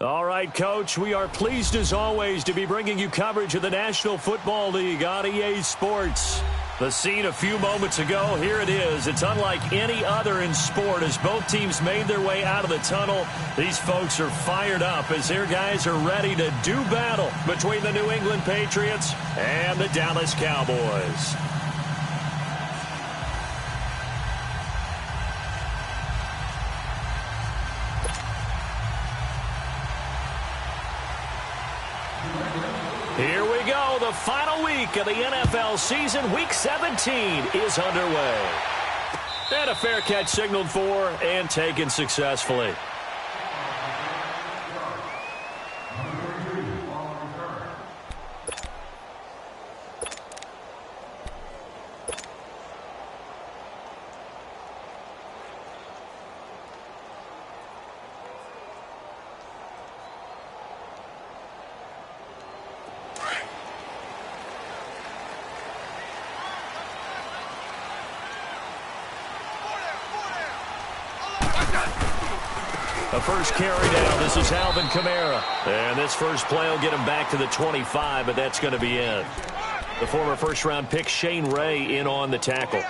All right, Coach, we are pleased as always to be bringing you coverage of the National Football League on EA Sports. The scene a few moments ago, here it is. It's unlike any other in sport as both teams made their way out of the tunnel. These folks are fired up as their guys are ready to do battle between the New England Patriots and the Dallas Cowboys. Here we go. The final week of the NFL season. Week 17 is underway. And a fair catch signaled for and taken successfully. The first carry down. This is Alvin Kamara. And this first play will get him back to the 25, but that's going to be it. The former first-round pick Shane Ray in on the tackle.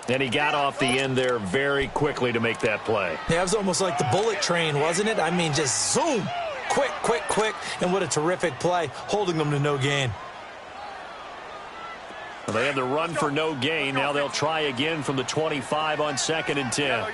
And he got off the end there very quickly to make that play. Yeah, it was almost like the bullet train, wasn't it? I mean, just zoom. Quick, quick, quick. And what a terrific play, holding them to no gain. Well, they had the run for no gain. Now they'll try again from the 25 on 2nd and 10.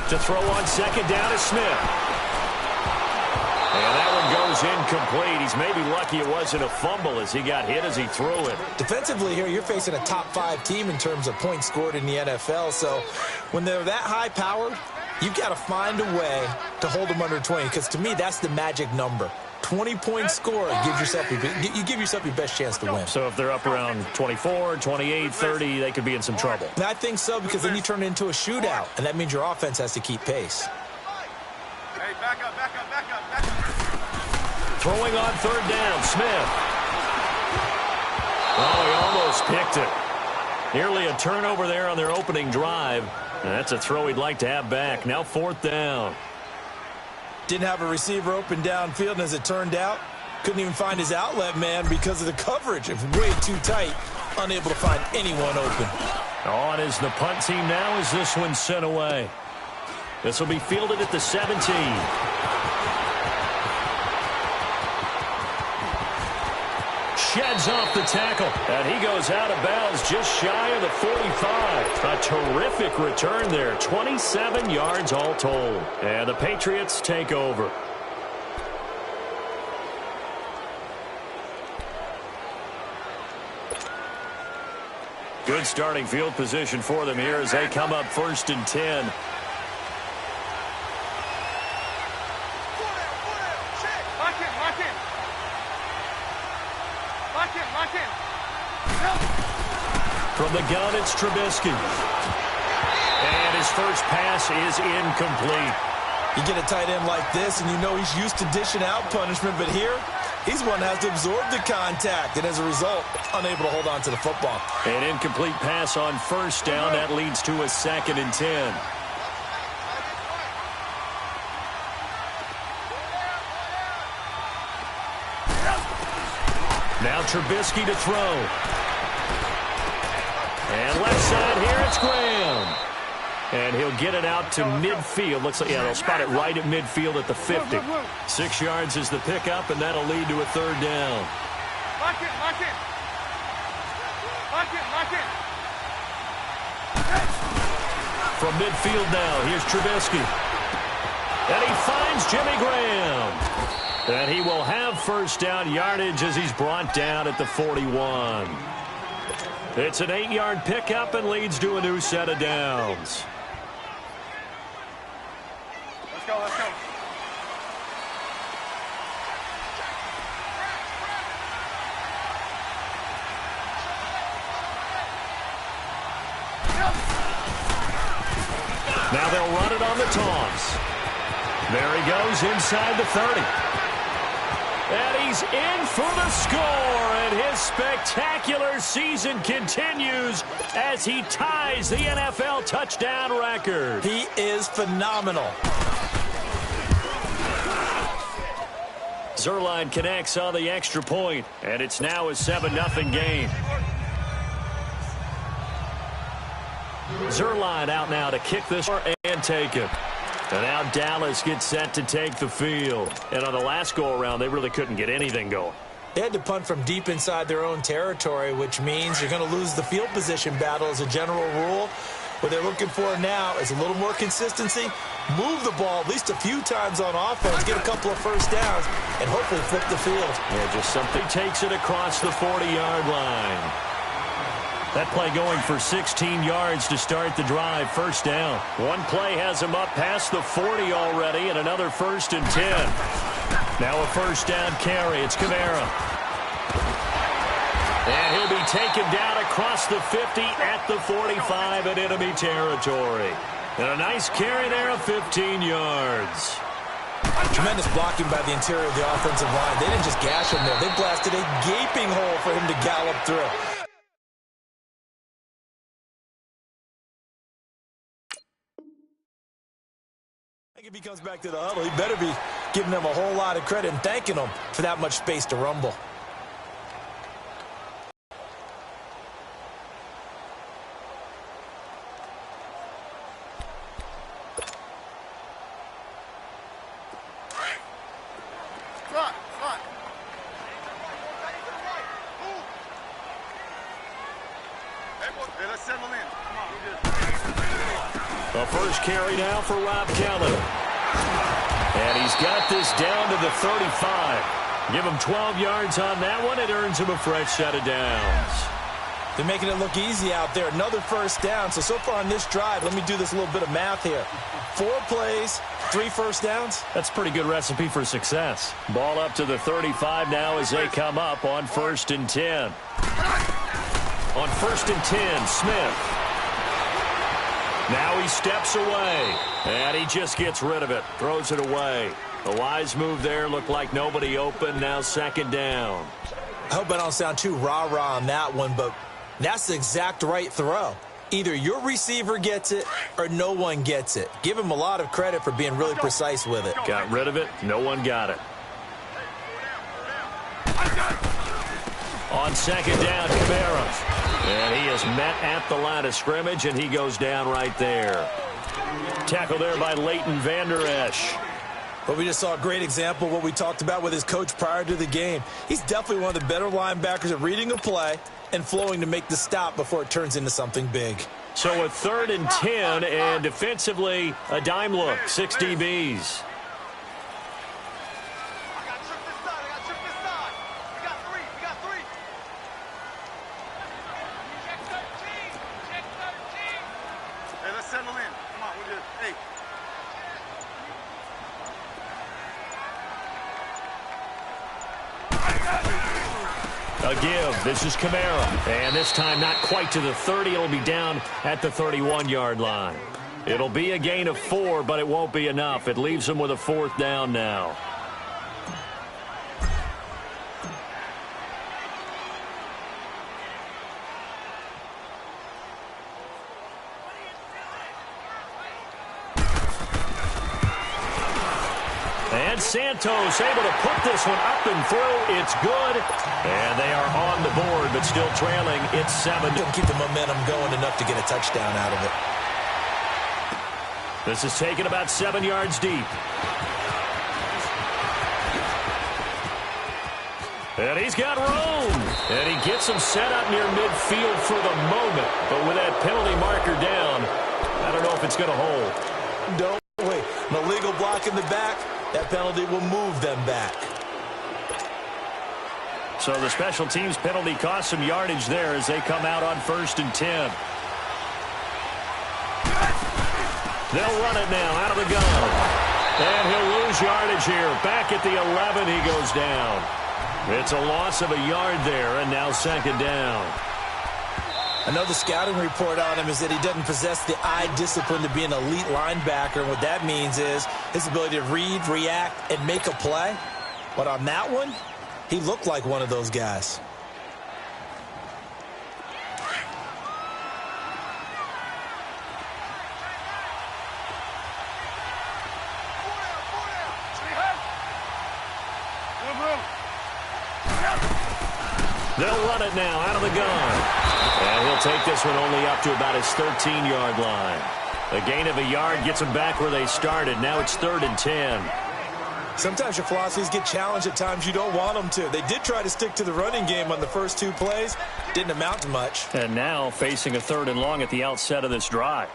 To throw on 2nd down is Smith. And that one goes incomplete. He's maybe lucky it wasn't a fumble as he got hit as he threw it. Defensively here, you're facing a top-5 team in terms of points scored in the NFL. So when they're that high-powered, you've got to find a way to hold them under 20. Because to me, that's the magic number. 20-point score, you give yourself your best chance to win. So if they're up around 24, 28, 30, they could be in some trouble. And I think so, because then you turn it into a shootout, and that means your offense has to keep pace. Hey, back up, back up, back up, back up. Throwing on 3rd down, Smith. Oh, he almost picked it. Nearly a turnover there on their opening drive. And that's a throw he'd like to have back. Now 4th down. Didn't have a receiver open downfield, and as it turned out, couldn't even find his outlet man because of the coverage. It's way too tight, unable to find anyone open. On is the punt team now as this one's sent away. This will be fielded at the 17. Sheds off the tackle, and he goes out of bounds just shy of the 45. A terrific return there, 27 yards all told. And the Patriots take over. Good starting field position for them here as they come up 1st and 10. From the gun, it's Trubisky. And his first pass is incomplete. You get a tight end like this, and you know he's used to dishing out punishment, but here, he's one that has to absorb the contact, and as a result, unable to hold on to the football. An incomplete pass on 1st down. That leads to a 2nd and 10. Now Trubisky to throw. And left side here, it's Graham. And he'll get it out to midfield. Looks like, yeah, they'll spot it right at midfield at the 50. 6 yards is the pickup, and that'll lead to a 3rd down. Lock it, lock it. Lock it, lock it. From midfield now, here's Trubisky. And he finds Jimmy Graham. And he will have 1st down yardage as he's brought down at the 41. It's an 8-yard pickup and leads to a new set of downs. Let's go, let's go. Now they'll run it on the toss. There he goes inside the 30. And he he's in for the score, and his spectacular season continues as he ties the NFL touchdown record. He is phenomenal. Zuerlein connects on the extra point, and it's now a 7-0 game. Zuerlein out now to kick this and take it. And now Dallas gets set to take the field. And on the last go-around, they really couldn't get anything going. They had to punt from deep inside their own territory, which means you're going to lose the field position battle as a general rule. What they're looking for now is a little more consistency, move the ball at least a few times on offense, get a couple of first downs, and hopefully flip the field. Yeah, just something takes it across the 40-yard line. That play going for 16 yards to start the drive, first down. One play has him up past the 40 already, and another 1st and 10. Now a first down carry. It's Kamara. And he'll be taken down across the 50 at the 45 in enemy territory. And a nice carry there of 15 yards. Tremendous blocking by the interior of the offensive line. They didn't just gash him there. They blasted a gaping hole for him to gallop through. If he comes back to the huddle, he better be giving them a whole lot of credit and thanking them for that much space to rumble. The first carry now for Rob Kelly. And he's got this down to the 35. Give him 12 yards on that one. It earns him a fresh set of downs. They're making it look easy out there. Another first down. So far on this drive, let me do this little bit of math here. 4 plays, 3 first downs. That's a pretty good recipe for success. Ball up to the 35 now as they come up on 1st and 10. On 1st and 10, Smith. Now he steps away, and he just gets rid of it, throws it away. A wise move there, looked like nobody open, now 2nd down. I hope I don't sound too rah-rah on that one, but that's the exact right throw. Either your receiver gets it or no one gets it. Give him a lot of credit for being really precise with it. Got rid of it, no one got it. On 2nd down, Kamara. And he is met at the line of scrimmage, and he goes down right there. Tackle there by Leighton Vander Esch. But we just saw a great example of what we talked about with his coach prior to the game. He's definitely one of the better linebackers at reading a play and flowing to make the stop before it turns into something big. So a 3rd and 10, and defensively a dime look, 6 DBs. A give. This is Kamara. And this time not quite to the 30. It'll be down at the 31-yard line. It'll be a gain of 4, but it won't be enough. It leaves them with a 4th down now. And Santos able to put this one up and through. It's good. And they are on the board, but still trailing. It's 7. Didn't keep the momentum going enough to get a touchdown out of it. This is taken about 7 yards deep. And he's got room. And he gets him set up near midfield for the moment. But with that penalty marker down, I don't know if it's going to hold. Don't wait. An illegal block in the back. That penalty will move them back. So the special teams penalty cost some yardage there as they come out on 1st and 10. They'll run it now out of the gun. And he'll lose yardage here. Back at the 11, he goes down. It's a loss of a yard there, and now 2nd down. I know the scouting report on him is that he doesn't possess the eye discipline to be an elite linebacker. What that means is his ability to read, react, and make a play. But on that one, He looked like one of those guys. They'll run it now out of the gun. And he'll take this one only up to about his 13-yard line. A gain of a yard gets them back where they started. Now it's 3rd and 10. Sometimes your philosophies get challenged at times you don't want them to. They did try to stick to the running game on the first 2 plays. Didn't amount to much. And now facing a 3rd and long at the outset of this drive.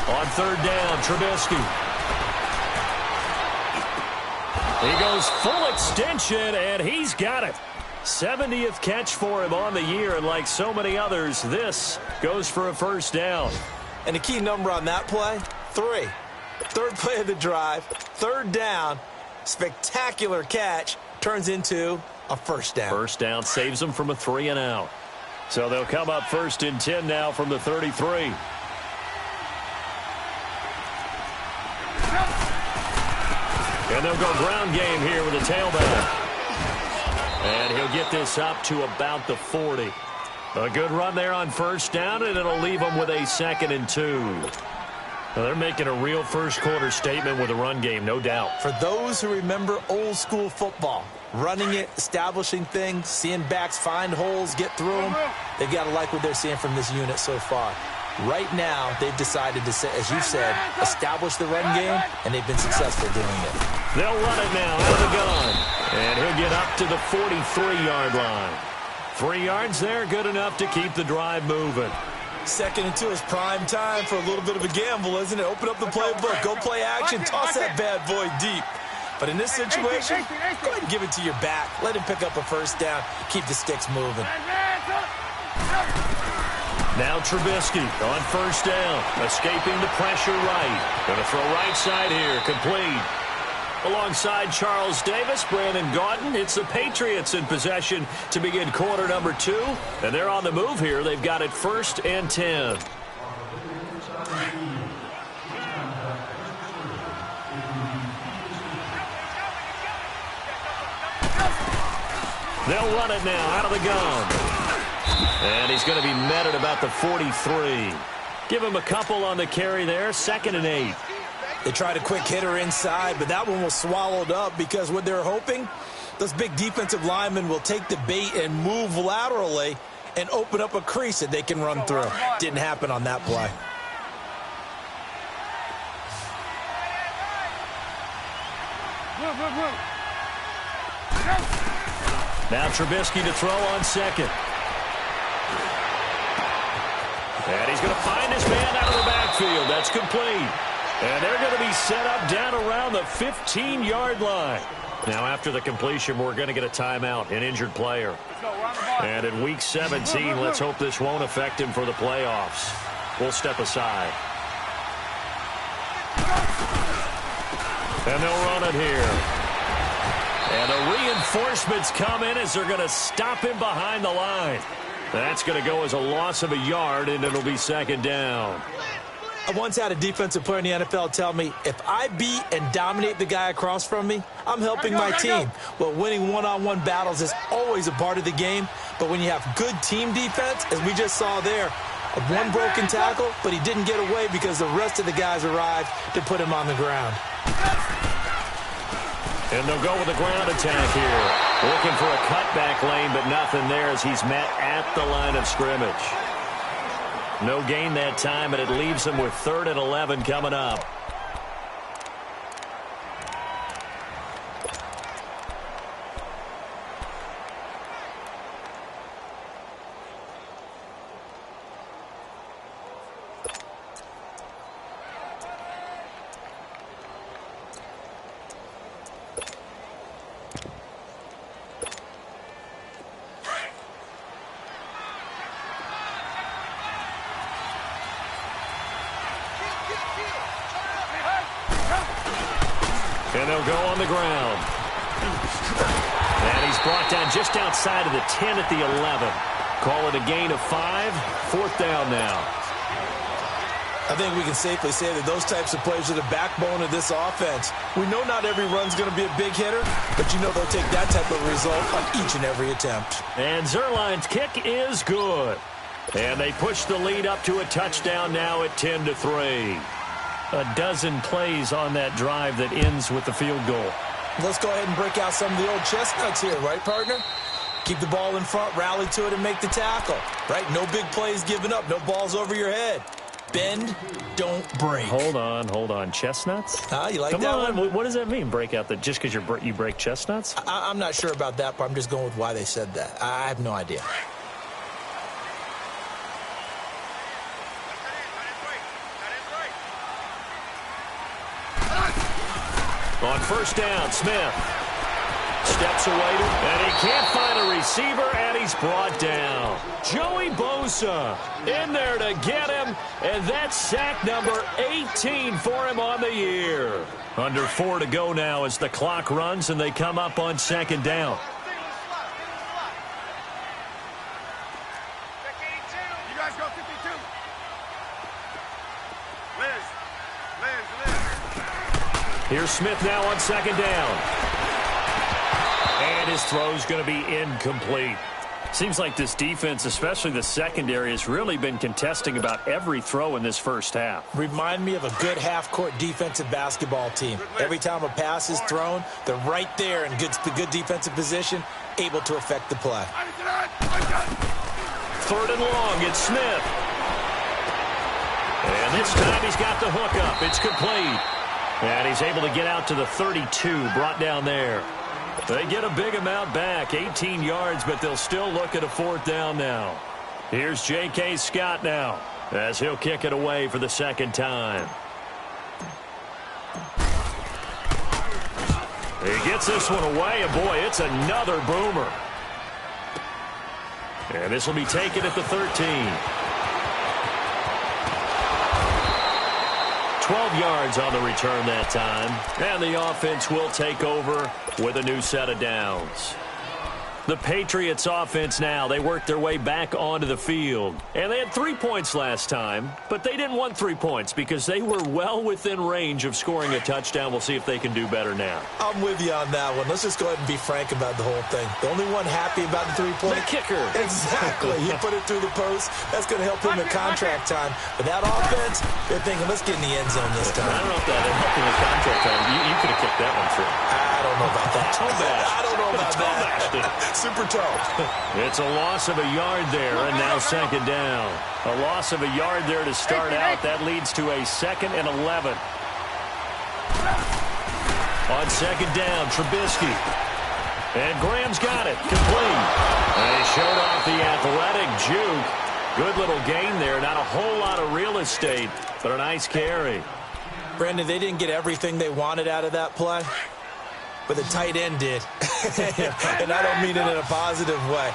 On 3rd down, Trubisky. He goes full extension, and he's got it. 70th catch for him on the year, and like so many others, this goes for a 1st down. And the key number on that play, 3. 3rd play of the drive, 3rd down, spectacular catch, turns into a 1st down. 1st down saves them from a 3 and out. So they'll come up 1st and 10 now from the 33. And they'll go ground game here with a tailback. And he'll get this up to about the 40. A good run there on 1st down, and it'll leave them with a 2nd and 2. Well, they're making a real first-quarter statement with a run game, no doubt. For those who remember old-school football, running it, establishing things, seeing backs find holes, get through them, they've got to like what they're seeing from this unit so far. Right now, they've decided to, as you said, establish the run game, and they've been successful doing it. They'll run it now out of the gun. And he'll get up to the 43-yard line. 3 yards there, good enough to keep the drive moving. 2nd and 2 is prime time for a little bit of a gamble, isn't it? Open up the playbook, go play action, toss that bad boy deep. But in this situation, go ahead and give it to your back. Let him pick up a 1st down, keep the sticks moving. Now Trubisky on 1st down, escaping the pressure right. Going to throw right side here, complete. Alongside Charles Davis, Brandon Gaudin. It's the Patriots in possession to begin quarter number 2. And they're on the move here. They've got it 1st and 10. They'll run it now out of the gun. And he's going to be met at about the 43. Give him a couple on the carry there. 2nd and 8. They tried a quick hitter inside, but that one was swallowed up because what they're hoping, those big defensive linemen will take the bait and move laterally and open up a crease that they can run through. Didn't happen on that play. Now Trubisky to throw on 2nd. And he's going to find his man out of the backfield. That's complete. And they're going to be set up down around the 15-yard line. Now, after the completion, we're going to get a timeout, an injured player. And in Week 17, let's hope this won't affect him for the playoffs. We'll step aside. And they'll run it here. And the reinforcements come in as they're going to stop him behind the line. That's going to go as a loss of a yard, and it'll be 2nd down. I once had a defensive player in the NFL tell me, if I beat and dominate the guy across from me, I'm helping my team. Well, winning one-on-one battles is always a part of the game, but when you have good team defense, as we just saw there, one broken tackle, but he didn't get away because the rest of the guys arrived to put him on the ground. And they'll go with a ground attack here. Looking for a cutback lane, but nothing there as he's met at the line of scrimmage. No gain that time, and it leaves him with 3rd and 11 coming up. And they'll go on the ground. And he's He's brought down just outside of the 10 at the 11. Call it a gain of 5. 4th down now. I think we can safely say that those types of plays are the backbone of this offense. We know not every run's going to be a big hitter, but you know they'll take that type of result on each and every attempt. And Zerline's kick is good. And they push the lead up to a touchdown now at 10-3. A dozen plays on that drive that ends with the field goal. Let's go ahead and break out some of the old chestnuts here, right, partner? Keep the ball in front, rally to it, and make the tackle, right? No big plays given up, no balls over your head. Bend, don't break. Hold on. Chestnuts? You like Come that on. one? What does that mean, break out? Just because you break chestnuts? I'm not sure about that, but I'm just going with why they said that. I have no idea. On 1st down, Smith steps away, and he can't find a receiver, and he's brought down. Joey Bosa in there to get him, and that's sack number 18 for him on the year. Under 4 to go now as the clock runs, and they come up on 2nd down. You guys go 52. Liz. Here's Smith now on 2nd down. And his throw's going to be incomplete. Seems like this defense, especially the secondary, has really been contesting about every throw in this first half. Remind me of a good half-court defensive basketball team. Every time a pass is thrown, they're right there in good defensive position, able to affect the play. 3rd and long, it's Smith. And this time he's got the hook up. It's complete. And he's able to get out to the 32, brought down there. They get a big amount back, 18 yards, but they'll still look at a 4th down now. Here's J.K. Scott now, as he'll kick it away for the 2nd time. He gets this one away, and boy, it's another boomer. And this will be taken at the 13. 12 yards on the return that time. And the offense will take over with a new set of downs. The Patriots offense now, they work their way back onto the field. And they had 3 points last time, but they didn't want 3 points because they were well within range of scoring a touchdown. We'll see if they can do better now. I'm with you on that one. Let's just go ahead and be frank about the whole thing. The only one happy about the 3-point? The kicker. Exactly. He put it through the post. That's going to help him in contract time. But that offense, they're thinking, let's get in the end zone this time. I don't know if that helped him in contract time. You could have kicked that one through. I don't know about that. I don't know about that. Super toe. It's a loss of a yard there, and now 2nd down. A loss of a yard there to start out. That leads to a 2nd and 11. On 2nd down, Trubisky. And Graham's got it. Complete. And he showed off the athletic juke. Good little gain there. Not a whole lot of real estate, but a nice carry. Brandon, they didn't get everything they wanted out of that play, but the tight end did. And I don't mean it in a positive way.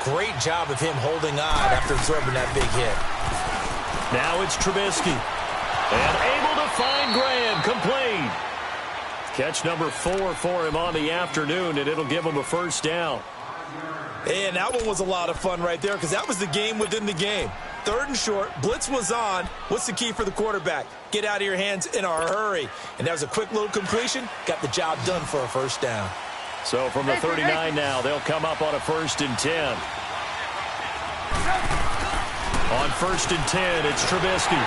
Great job of him holding on after absorbing that big hit. Now it's Trubisky. And able to find Graham. Complete. Catch number 4 for him on the afternoon, and it'll give him a 1st down. And that one was a lot of fun right there because that was the game within the game. 3rd and short, blitz was on. What's the key for the quarterback? Get out of your hands in a hurry. And that was a quick little completion. Got the job done for a 1st down. So from the 39 now, they'll come up on a 1st and 10. On 1st and 10, it's Trubisky.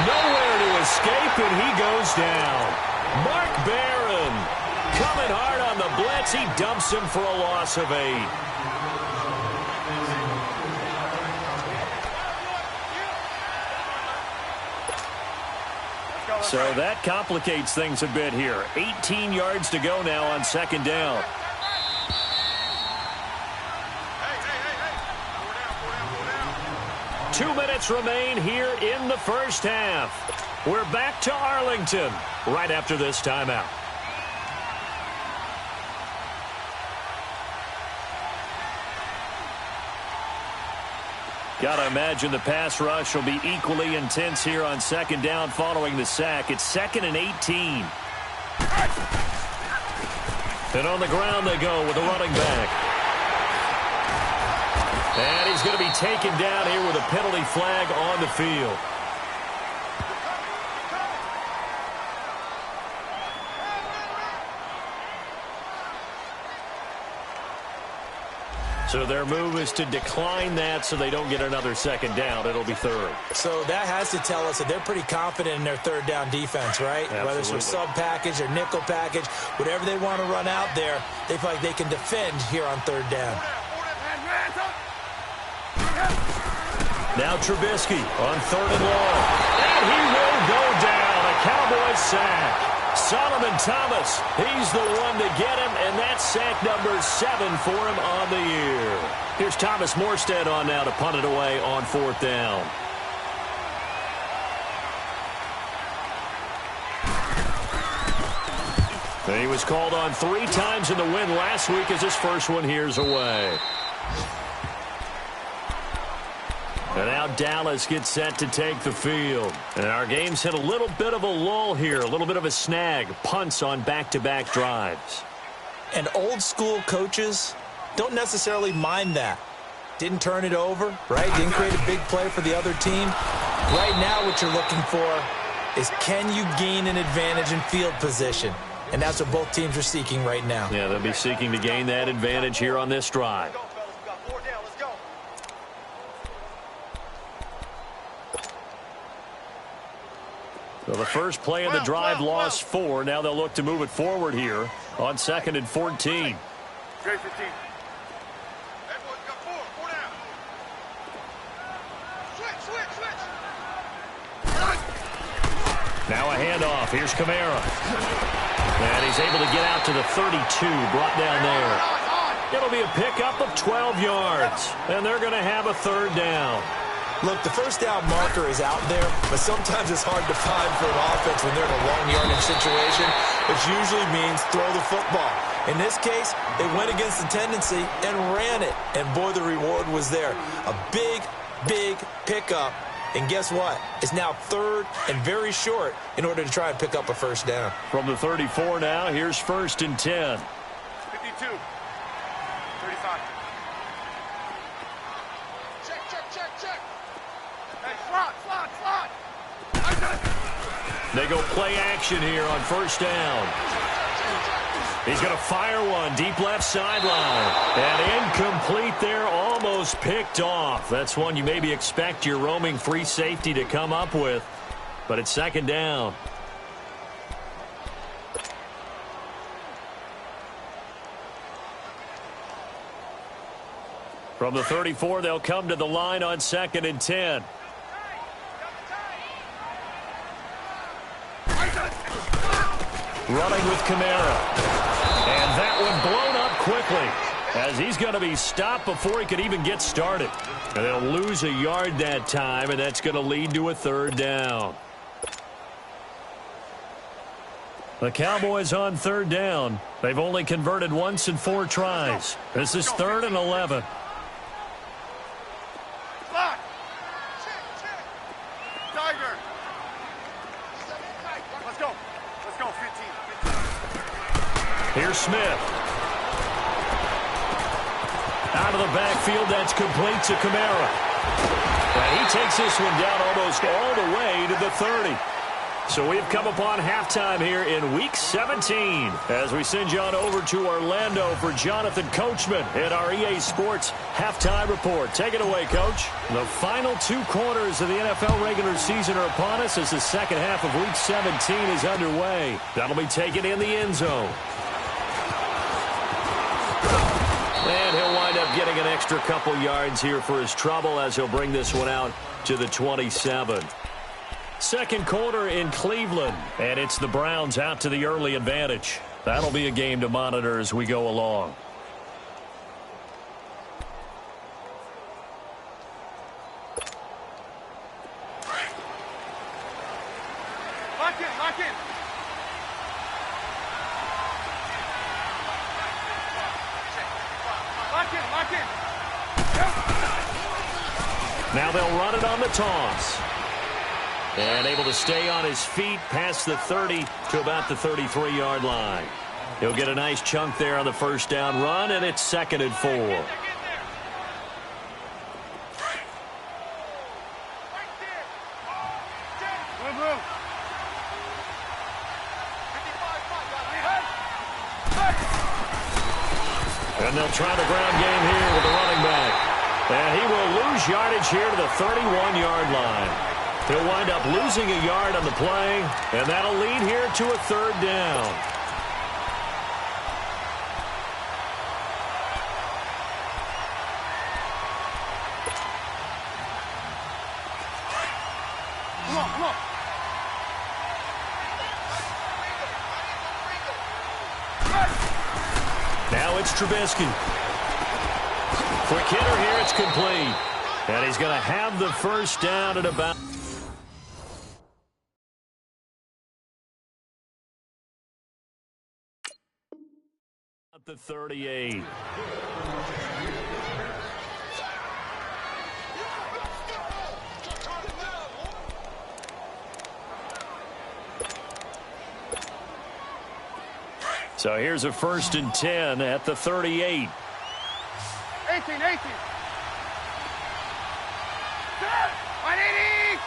Nowhere to escape, and he goes down. Mark Barron coming hard on the blitz. He dumps him for a loss of 8. So that complicates things a bit here. 18 yards to go now on 2nd down. Hey. 2 minutes remain here in the first half. We're back to Arlington right after this timeout. Got to imagine the pass rush will be equally intense here on 2nd down following the sack. It's 2nd and 18. And on the ground they go with a running back. And he's going to be taken down here with a penalty flag on the field. So their move is to decline that so they don't get another second down. It'll be third. So that has to tell us that they're pretty confident in their third down defense, right? Absolutely. Whether it's a sub package or nickel package, whatever they want to run out there, they feel like they can defend here on third down. Now Trubisky on third and long. And he will go down. A Cowboys sack. Solomon Thomas, he's the one to get him, and that's sack number 7 for him on the year. Here's Thomas Morstead on now to punt it away on fourth down. And he was called on 3 times in the win last week as his first one here's away. And now Dallas gets set to take the field. And our game's hit a little bit of a lull here, a little bit of a snag. Punts on back-to-back drives. And old-school coaches don't necessarily mind that. Didn't turn it over, right? Didn't create a big play for the other team. Right now what you're looking for is can you gain an advantage in field position? And that's what both teams are seeking right now. Yeah, they'll be seeking to gain that advantage here on this drive. So the first play of the drive lost 4. Now they'll look to move it forward here on 2nd and 14. Great 15. Everyone's got 4 down. Switch. Now a handoff. Here's Kamara. And he's able to get out to the 32, brought down there. It'll be a pickup of 12 yards, and they're going to have a third down. Look, the first down marker is out there, but sometimes it's hard to find for an offense when they're in a long yardage situation, which usually means throw the football. In this case, they went against the tendency and ran it, and boy, the reward was there. A big pickup, and guess what? It's now third and very short in order to try and pick up a first down. From the 34 now, here's 1st and 10. 52. 35. Check. Hey, slot. They go play action here on first down. He's going to fire one deep left sideline. And incomplete there, almost picked off. That's one you maybe expect your roaming free safety to come up with. But it's 2nd down. From the 34, they'll come to the line on 2nd and 10. Running with Kamara. And that one blown up quickly as he's going to be stopped before he could even get started. And they'll lose a yard that time, and that's going to lead to a third down. The Cowboys on third down. They've only converted once in 4 tries. This is 3rd and 11. Tiger. Let's go. 15. Here's Smith. Out of the backfield, that's complete to Kamara. And he takes this one down almost all the way to the 30. So we've come upon halftime here in Week 17 as we send you on over to Orlando for Jonathan Coachman at our EA Sports Halftime Report. Take it away, Coach. The final 2 quarters of the NFL regular season are upon us as the second half of Week 17 is underway. That'll be taken in the end zone. And he'll wind up getting an extra couple yards here for his trouble as he'll bring this one out to the 27. Second quarter in Cleveland, and it's the Browns out to the early advantage. That'll be a game to monitor as we go along. Lock in. Now they'll run it on the toss. And able to stay on his feet past the 30 to about the 33-yard line. He'll get a nice chunk there on the first down run, and it's 2nd and 4. And they'll try the ground game here with the running back. And he will lose yardage here to the 31-yard line. He'll wind up losing a yard on the play, and that'll lead here to a third down. Come on. Now it's Trubisky. Quick hitter here, it's complete. And he's going to have the first down at about the 38. So here's a 1st and 10 at the 38. 18. Set. 180.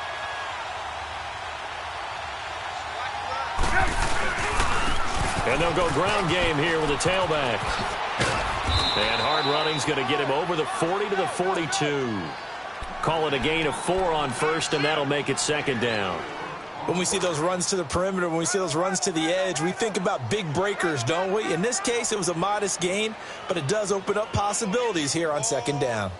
And they'll go ground game here with a tailback. And hard running's going to get him over the 40 to the 42. Call it a gain of 4 on first, and that'll make it 2nd down. When we see those runs to the perimeter, when we see those runs to the edge, we think about big breakers, don't we? In this case, it was a modest gain, but it does open up possibilities here on 2nd down.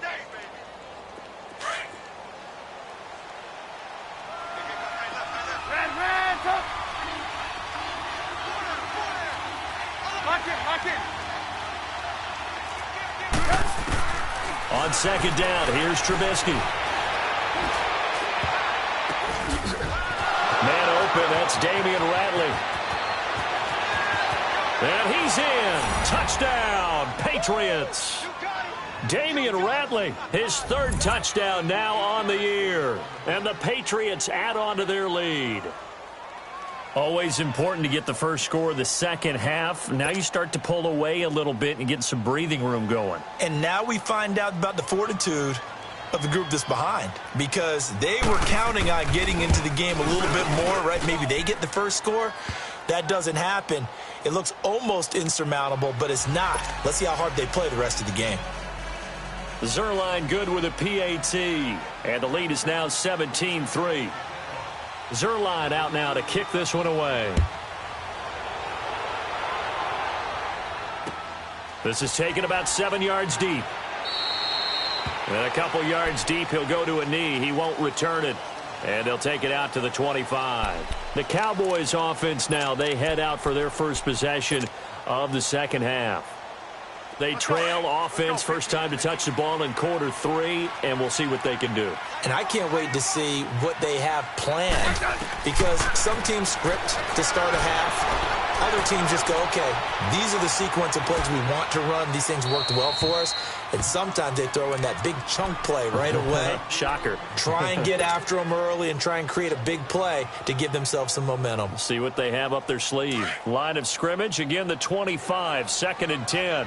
On 2nd down, here's Trubisky. Man open, that's Damian Ratley. And he's in. Touchdown, Patriots. Damian Ratley, his 3rd touchdown now on the year. And the Patriots add on to their lead. Always important to get the first score of the second half. Now you start to pull away a little bit and get some breathing room going. And now we find out about the fortitude of the group that's behind, because they were counting on getting into the game a little bit more, right? Maybe they get the first score. That doesn't happen. It looks almost insurmountable, but it's not. Let's see how hard they play the rest of the game. Zerline good with a PAT, and the lead is now 17-3. Zerline out now to kick this one away. This is taken about 7 yards deep. And a couple yards deep, he'll go to a knee. He won't return it. And they'll take it out to the 25. The Cowboys offense now, they head out for their first possession of the second half. They trail offense, first time to touch the ball in quarter 3, and we'll see what they can do. And I can't wait to see what they have planned, because some teams script to start a half. Other teams just go, okay, these are the sequence of plays we want to run. These things worked well for us. And sometimes they throw in that big chunk play right away. Shocker. Try and get after them early and try and create a big play to give themselves some momentum. See what they have up their sleeve. Line of scrimmage, again the 25, 2nd and 10.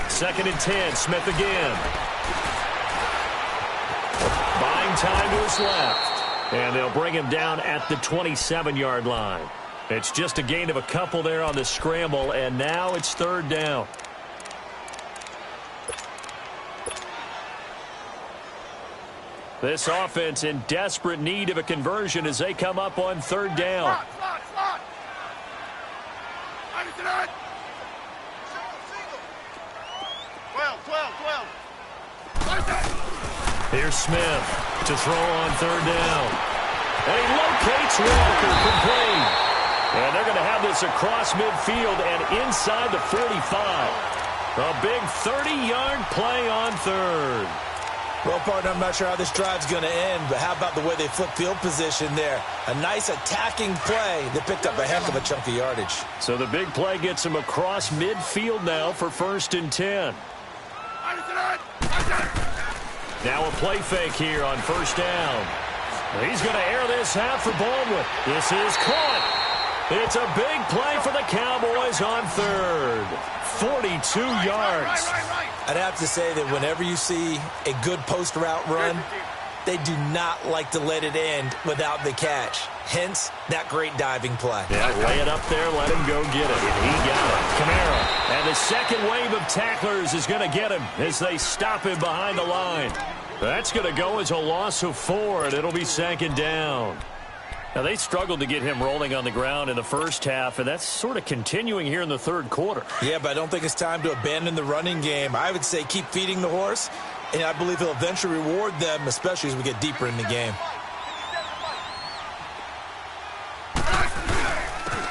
2nd and 10, Smith again. Buying time to his left. And they'll bring him down at the 27-yard line. It's just a gain of a couple there on the scramble, and now it's 3rd down. This offense in desperate need of a conversion as they come up on 3rd down. Slot. Here's Smith to throw on 3rd down. And he locates Walker, complete. And they're going to have this across midfield and inside the 45. A big 30-yard play on 3rd. Well, partner, I'm not sure how this drive's going to end, but how about the way they flip field position there? A nice attacking play that picked up a heck of a chunk of yardage. So the big play gets him across midfield now for 1st and 10. Now a play fake here on 1st down. He's going to air this out for Baldwin. This is caught. It's a big play for the Cowboys on 3rd. 42 yards. I'd have to say that whenever you see a good post route run, they do not like to let it end without the catch. Hence, that great diving play. Yeah, lay it up there, let him go get it. And he got it. Kamara. And the second wave of tacklers is going to get him as they stop him behind the line. That's going to go as a loss of 4, and it'll be second down. Now, they struggled to get him rolling on the ground in the first half, and that's sort of continuing here in the third quarter. Yeah, but I don't think it's time to abandon the running game. I would say keep feeding the horse, and I believe he'll eventually reward them, especially as we get deeper in the game.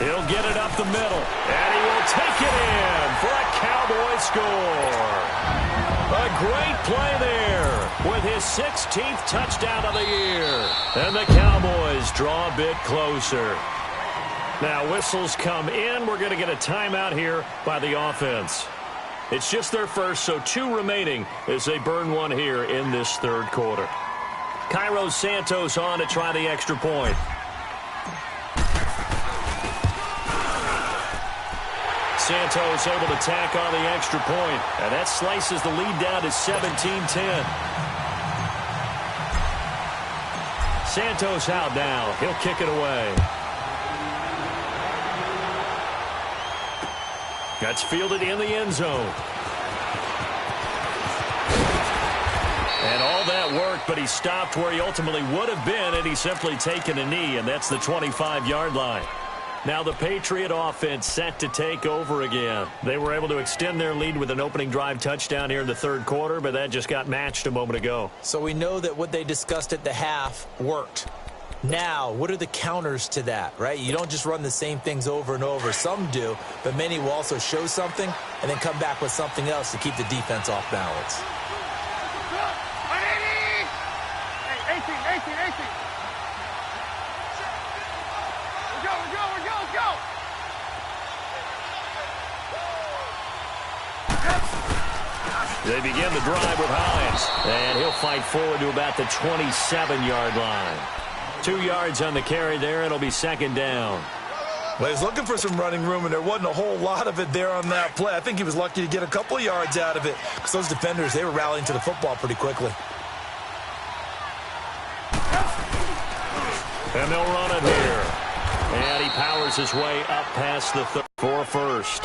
He'll get it up the middle, and he will take it in for a Cowboy score. A great play there with his 16th touchdown of the year. And the Cowboys draw a bit closer. Now, whistles come in. We're going to get a timeout here by the offense. It's just their first, so 2 remaining as they burn one here in this third quarter. Cairo Santos on to try the extra point. Santos able to tack on the extra point, and that slices the lead down to 17-10. Santos out now. He'll kick it away. That's fielded in the end zone. And all that worked, but he stopped where he ultimately would have been, and he's simply taken a knee, and that's the 25-yard line. Now the Patriot offense set to take over again. They were able to extend their lead with an opening drive touchdown here in the third quarter, but that just got matched a moment ago. So we know that what they discussed at the half worked. Now, what are the counters to that, right? You don't just run the same things over and over. Some do, but many will also show something and then come back with something else to keep the defense off balance. Hey, 18. Let's go. They begin the drive with Hines, and he'll fight forward to about the 27-yard line. 2 yards on the carry there. It'll be second down. Well, he's looking for some running room, and there wasn't a whole lot of it there on that play. I think he was lucky to get a couple of yards out of it because those defenders, they were rallying to the football pretty quickly. And they'll run it here. And he powers his way up past the for first.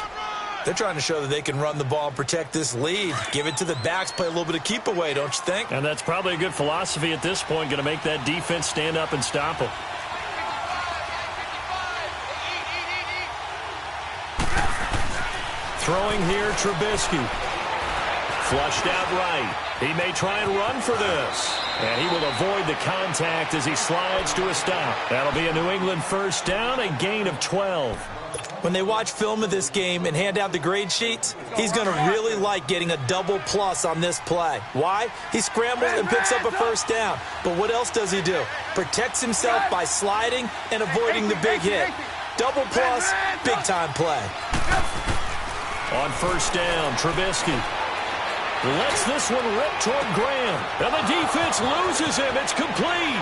They're trying to show that they can run the ball and protect this lead. Give it to the backs, play a little bit of keep away, don't you think? And that's probably a good philosophy at this point, going to make that defense stand up and stop them. Throwing here, Trubisky. Flushed out right. He may try and run for this. And he will avoid the contact as he slides to a stop. That'll be a New England first down, a gain of 12. When they watch film of this game and hand out the grade sheets, he's going to really like getting a double plus on this play. Why? He scrambles and picks up a first down. But what else does he do? Protects himself by sliding and avoiding the big hit. Double plus, big-time play. On first down, Trubisky lets this one rip toward Graham. And the defense loses him. It's complete.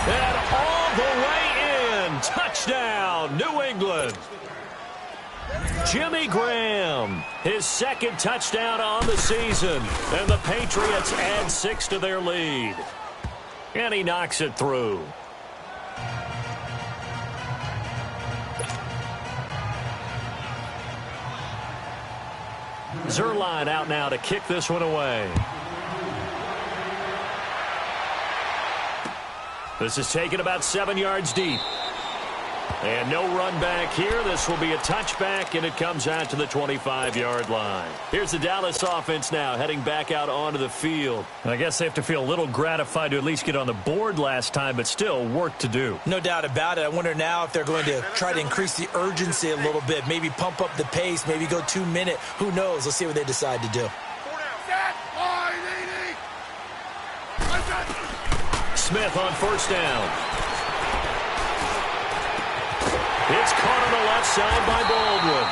And all the way in. Touchdown, New England. Jimmy Graham, his second touchdown on the season. And the Patriots add 6 to their lead. And he knocks it through. Zerline out now to kick this one away. This is taken about 7 yards deep. And no run back here. This will be a touchback, and it comes out to the 25-yard line. Here's the Dallas offense now heading back out onto the field. I guess they have to feel a little gratified to at least get on the board last time, but still work to do. No doubt about it. I wonder now if they're going to try to increase the urgency a little bit, maybe pump up the pace, maybe go 2-minute. Who knows? Let's see what they decide to do. Smith on first down. It's caught on the left side by Baldwin.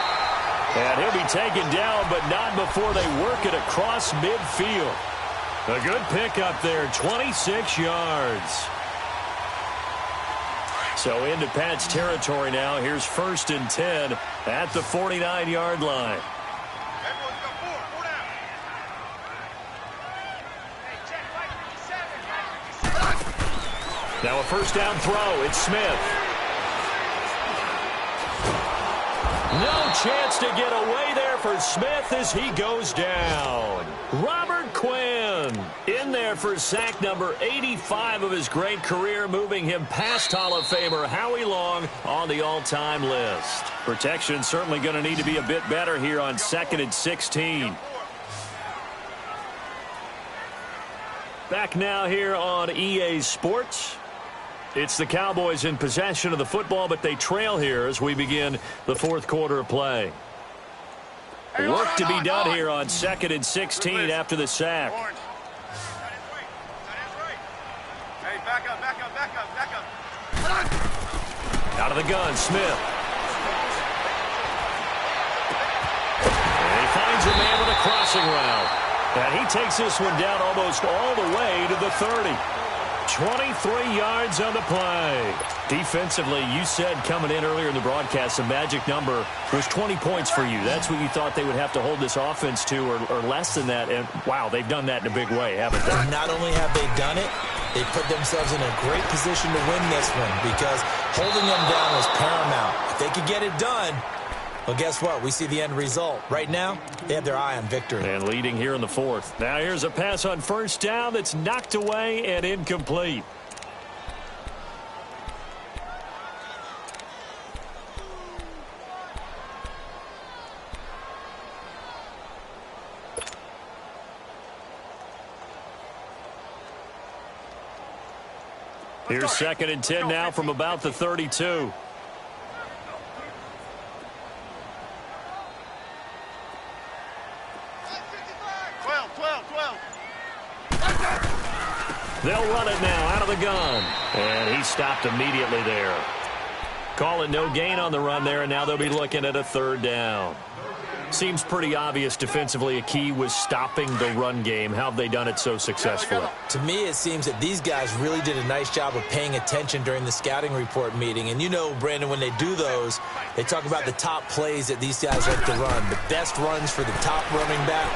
And he'll be taken down, but not before they work it across midfield. A good pickup there, 26 yards. So into Pat's territory now. Here's 1st and 10 at the 49-yard line. Now a first down throw. It's Smith. No chance to get away there for Smith as he goes down. Robert Quinn in there for sack number 85 of his great career, moving him past Hall of Famer Howie Long on the all-time list. Protection certainly going to need to be a bit better here on 2nd and 16. Back now here on EA Sports. It's the Cowboys in possession of the football, but they trail here as we begin the 4th quarter of play. Work to be done here on 2nd and 16 after the sack. Hey, back up, back up, back up, back up. Out of the gun, Smith. And he finds a man with a crossing route. And he takes this one down almost all the way to the 30. 23 yards on the play. Defensively, you said coming in earlier in the broadcast, the magic number was 20 points for you. That's what you thought they would have to hold this offense to, or less than that. And, wow, they've done that in a big way, haven't they? Not only have they done it, they put themselves in a great position to win this one because holding them down was paramount. If they could get it done, well, guess what? We see the end result. Right now, they have their eye on victory. And leading here in the 4th. Now here's a pass on first down that's knocked away and incomplete. Here's 2nd and 10 now from about the 32. 12. They'll run it now out of the gun. And he stopped immediately there. Call it no gain on the run there, and now they'll be looking at a 3rd down. Seems pretty obvious defensively a key was stopping the run game. How have they done it so successfully? To me, it seems that these guys really did a nice job of paying attention during the scouting report meeting. And you know, Brandon, when they do those, they talk about the top plays that these guys like to run. The best runs for the top running back,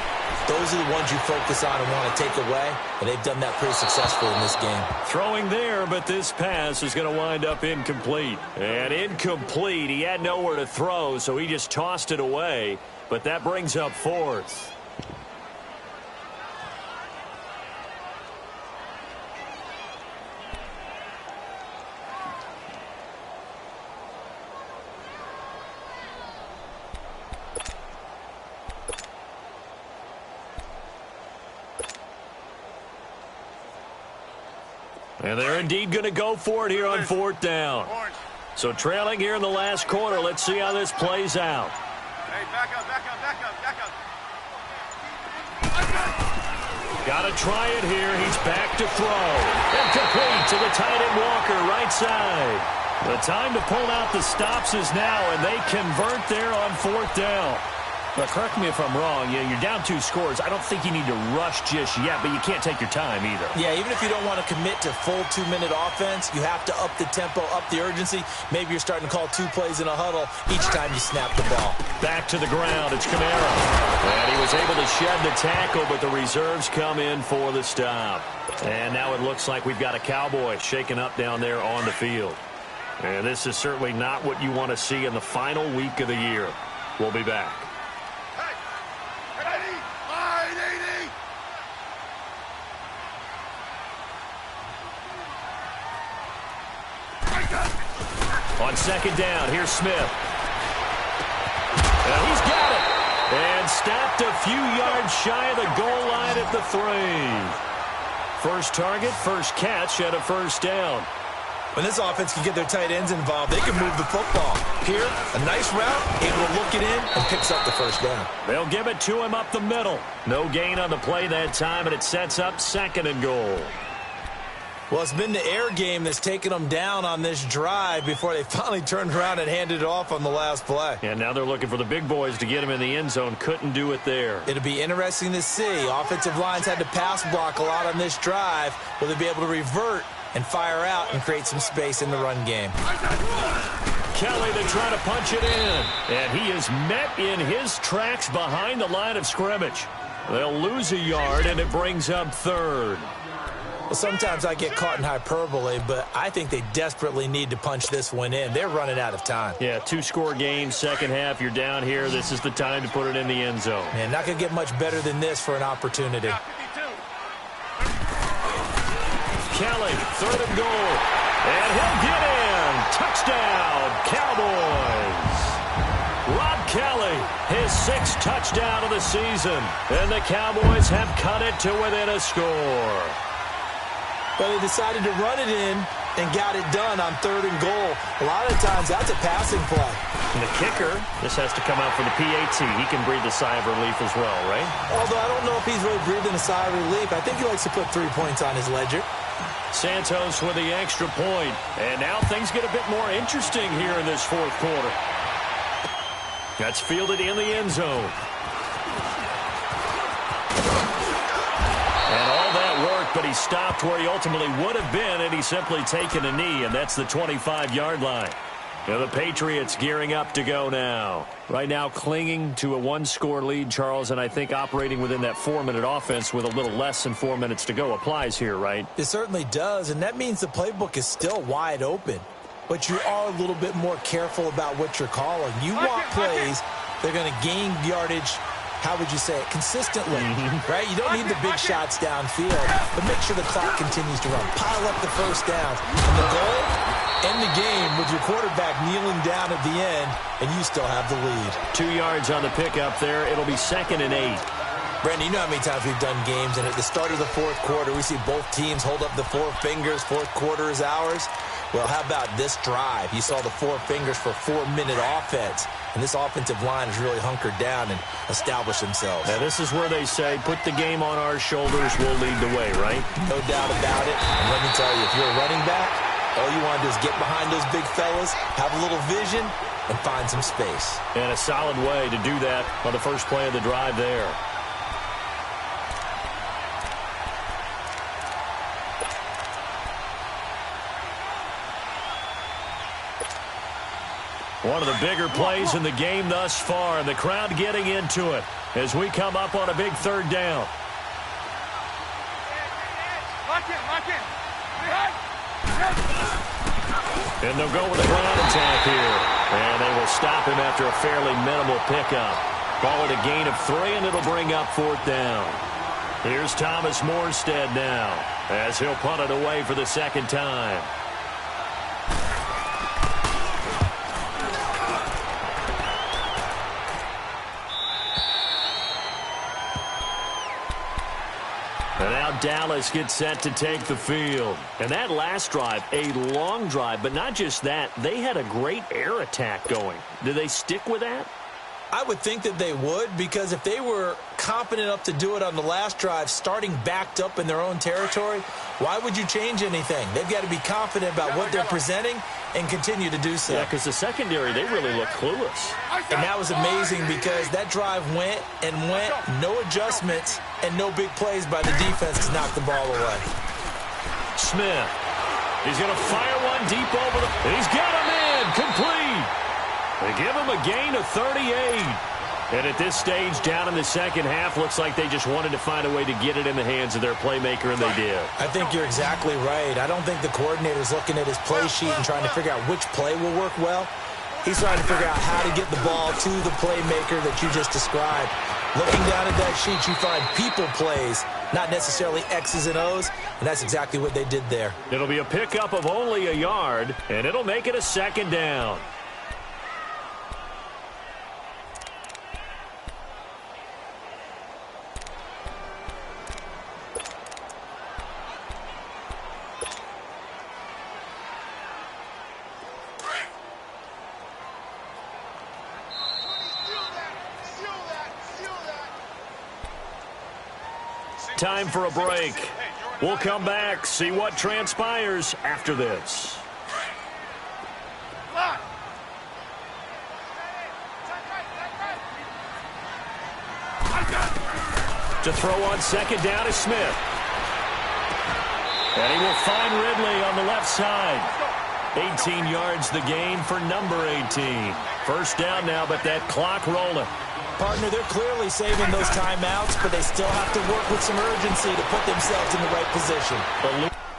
those are the ones you focus on and want to take away. And they've done that pretty successfully in this game. Throwing there, but this pass is going to wind up incomplete. And incomplete. He had nowhere to throw, so he just tossed it away. But that brings up 4th. And they're indeed going to go for it here on 4th down. So trailing here in the last quarter. Let's see how this plays out. Hey, back up, back up, back up, back up. Got to try it here. He's back to throw. And complete to the tight end Walker, right side. The time to pull out the stops is now, and they convert there on 4th down. But correct me if I'm wrong. You're down 2 scores. I don't think you need to rush just yet, but you can't take your time either. Yeah, even if you don't want to commit to full 2-minute offense, you have to up the tempo, up the urgency. Maybe you're starting to call 2 plays in a huddle each time you snap the ball. Back to the ground. It's Kamara. And he was able to shed the tackle, but the reserves come in for the stop. And now it looks like we've got a Cowboy shaken up down there on the field. And this is certainly not what you want to see in the final week of the year. We'll be back. On 2nd down, here's Smith. And he's got it. And stopped a few yards shy of the goal line at the 3. First target, first catch, and a first down. When this offense can get their tight ends involved, they can move the football. Here, a nice route, able to look it in, and picks up the first down. They'll give it to him up the middle. No gain on the play that time, and it sets up 2nd and goal. Well, it's been the air game that's taken them down on this drive before they finally turned around and handed it off on the last play. And now they're looking for the big boys to get him in the end zone. Couldn't do it there. It'll be interesting to see. Offensive lines had to pass block a lot on this drive. Will they be able to revert and fire out and create some space in the run game? Kelly to try to punch it in. And he is met in his tracks behind the line of scrimmage. They'll lose a yard, and it brings up 3rd. Well, sometimes I get caught in hyperbole, but I think they desperately need to punch this one in. They're running out of time. Yeah, two-score game, second half. You're down here. This is the time to put it in the end zone. Man, not going to get much better than this for an opportunity. Kelly, third and goal. And he'll get in. Touchdown, Cowboys. Rob Kelly, his 6th touchdown of the season. And the Cowboys have cut it to within a score. But they decided to run it in and got it done on 3rd and goal. A lot of times that's a passing play. And the kicker, this has to come out for the PAT. He can breathe a sigh of relief as well, right? Although I don't know if he's really breathing a sigh of relief. I think he likes to put 3 points on his ledger. Santos with the extra point. And now things get a bit more interesting here in this 4th quarter. That's fielded in the end zone. And all that worked, but he stopped where he ultimately would have been, and he's simply taken a knee, and that's the 25-yard line. Now the Patriots gearing up to go now. Right now clinging to a 1-score lead, Charles, and I think operating within that 4-minute offense with a little less than 4 minutes to go applies here, right? It certainly does, and that means the playbook is still wide open. But you are a little bit more careful about what you're calling. You want plays that are going to gain yardage, how would you say it, consistently, right? You don't need the big shots downfield, but make sure the clock continues to run. Pile up the first downs. And the goal, end the game with your quarterback kneeling down at the end, and you still have the lead. 2 yards on the pickup there. It'll be 2nd and 8. Brandon, you know how many times we've done games, and at the start of the 4th quarter, we see both teams hold up the 4 fingers, 4th quarter is ours. Well, how about this drive? You saw the 4 fingers for 4-minute offense, and this offensive line has really hunkered down and established themselves. Now, this is where they say, put the game on our shoulders, we'll lead the way, right? No doubt about it. And let me tell you, if you're a running back, all you want to do is get behind those big fellas, have a little vision, and find some space. And a solid way to do that on the first play of the drive there. One of the bigger plays in the game thus far, and the crowd getting into it as we come up on a big 3rd down. And they'll go with a ground attack here. And they will stop him after a fairly minimal pickup. Ball at a gain of 3, and it'll bring up 4th down. Here's Thomas Morstead now as he'll punt it away for the 2nd time. And now Dallas gets set to take the field. And that last drive, a long drive, but not just that, they had a great air attack going. Do they stick with that? I would think that they would, because if they were confident enough to do it on the last drive, starting backed up in their own territory, why would you change anything? They've got to be confident about what they're presenting and continue to do so. Yeah, because the secondary, they really look clueless. And that was amazing because that drive went and went, no adjustments, and no big plays by the defense to knock the ball away. Smith, he's going to fire one deep over the... He's got him in, complete. They give him a gain of 38. And at this stage, down in the second half, looks like they just wanted to find a way to get it in the hands of their playmaker, and they did. I think you're exactly right. I don't think the coordinator's looking at his play sheet and trying to figure out which play will work well. He's trying to figure out how to get the ball to the playmaker that you just described. Looking down at that sheet, you find people plays, not necessarily X's and O's, and that's exactly what they did there. It'll be a pickup of only a yard, and it'll make it a 2nd down. Time for a break. We'll come back, see what transpires after this. To throw on 2nd down is Smith. And he will find Ridley on the left side. 18 yards the gain for number 18. First down now, but that clock rolling. Partner, they're clearly saving those timeouts, but they still have to work with some urgency to put themselves in the right position.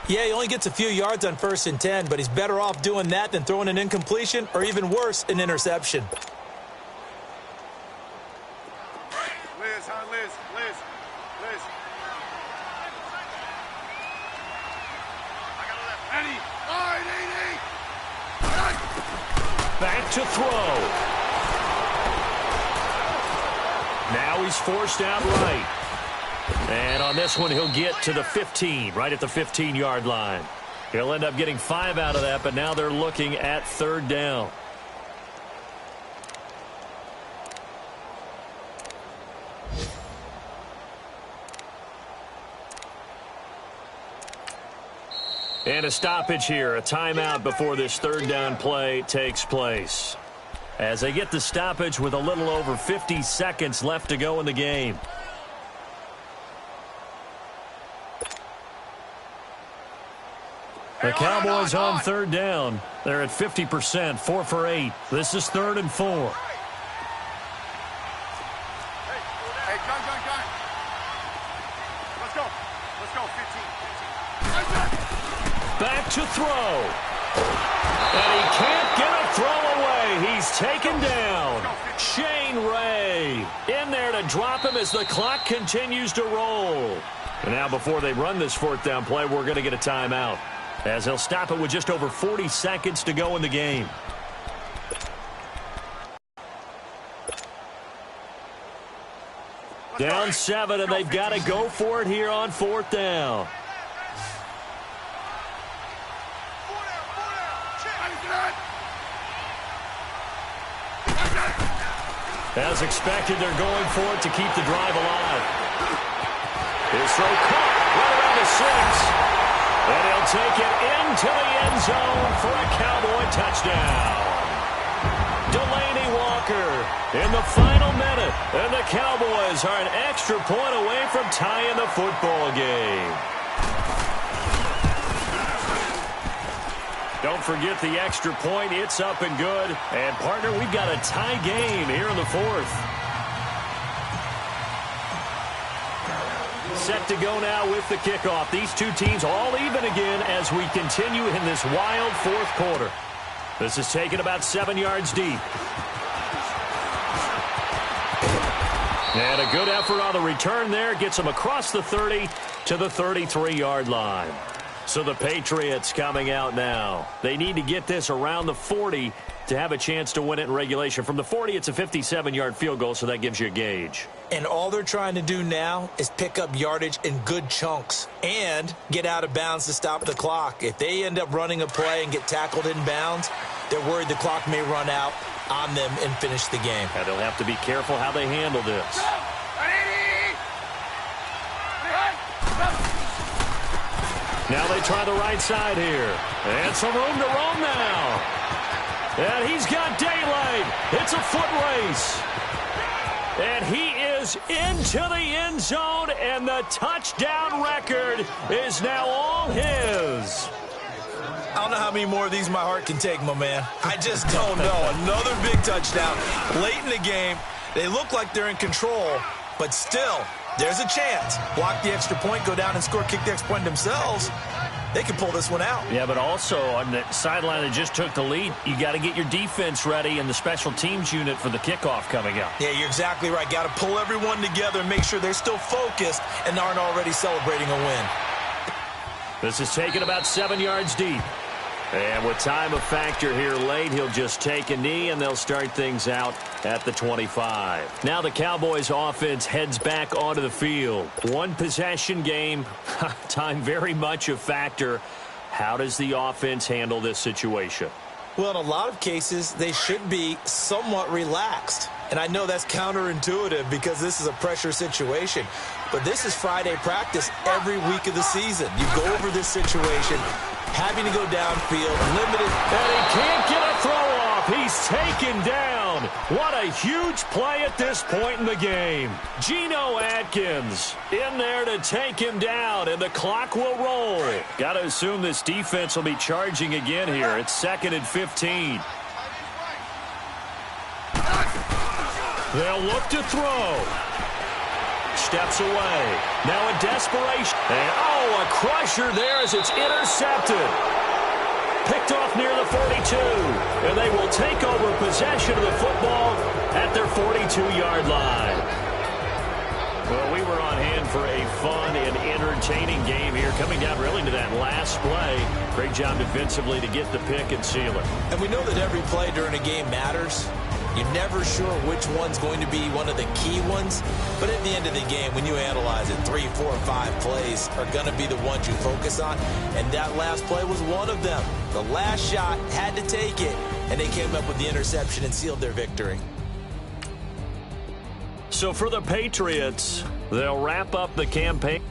Yeah, he only gets a few yards on 1st and 10, but he's better off doing that than throwing an incompletion or even worse, an interception. Liz. Eddie. All right, Back to throw. Now he's forced out right. And on this one, he'll get to the 15, right at the 15-yard line. He'll end up getting 5 out of that, but now they're looking at 3rd down. And a stoppage here, a timeout before this 3rd down play takes place. As they get the stoppage with a little over 50 seconds left to go in the game. The Cowboys on 3rd down. They're at 50%, 4 for 8. This is 3rd and 4. Hey, gun. Let's go, 15. Back to throw. And he can't get a throw away. He's taken down. Shane Ray in there to drop him as the clock continues to roll. And now before they run this 4th down play, we're going to get a timeout, as they'll stop it with just over 40 seconds to go in the game. Down 7, and they've got to go for it here on 4th down. As expected, they're going for it to keep the drive alive. His throw caught right around the 6. And he'll take it into the end zone for a Cowboy touchdown. Delaney Walker in the final minute. And the Cowboys are an extra point away from tying the football game. Don't forget the extra point. It's up and good. And, partner, we've got a tie game here in the 4th. Set to go now with the kickoff. These two teams all even again as we continue in this wild 4th quarter. This is taken about 7 yards deep. And a good effort on the return there. Gets them across the 30 to the 33-yard line. So the Patriots coming out now. They need to get this around the 40 to have a chance to win it in regulation. From the 40, it's a 57-yard field goal, so that gives you a gauge. And all they're trying to do now is pick up yardage in good chunks and get out of bounds to stop the clock. If they end up running a play and get tackled in bounds, they're worried the clock may run out on them and finish the game. And they'll have to be careful how they handle this. Now they try the right side here. And some room to roam now. And he's got daylight. It's a foot race. And he is into the end zone, and the touchdown record is now all his. I don't know how many more of these my heart can take, my man. I just don't know. Another big touchdown. Late in the game, they look like they're in control, but still, there's a chance. Block the extra point, go down and score, kick the extra point themselves. They can pull this one out. Yeah, but also on the sideline that just took the lead, you got to get your defense ready and the special teams unit for the kickoff coming up. Yeah, you're exactly right. Got to pull everyone together and make sure they're still focused and aren't already celebrating a win. This is taken about 7 yards deep. And with time a factor here late, he'll just take a knee, and they'll start things out at the 25. Now the Cowboys offense heads back onto the field. One possession game, time very much a factor. How does the offense handle this situation? Well, in a lot of cases, they should be somewhat relaxed. And I know that's counterintuitive because this is a pressure situation. But this is Friday practice every week of the season. You go over this situation, having to go downfield, limited. And he can't get a throw off. He's taken down. What a huge play at this point in the game. Geno Atkins in there to take him down, and the clock will roll. Got to assume this defense will be charging again here. It's 2nd and 15. They'll look to throw. Steps away. Now in desperation. And, a crusher there as it's intercepted. Picked off near the 42. And they will take over possession of the football at their 42-yard line. Well, we were on hand for a fun and entertaining game here, coming down really to that last play. Great job defensively to get the pick and seal it. And we know that every play during a game matters. You're never sure which one's going to be one of the key ones. But at the end of the game, when you analyze it, 3, 4, 5 plays are going to be the ones you focus on. And that last play was one of them. The last shot had to take it, and they came up with the interception and sealed their victory. So for the Patriots, they'll wrap up the campaign.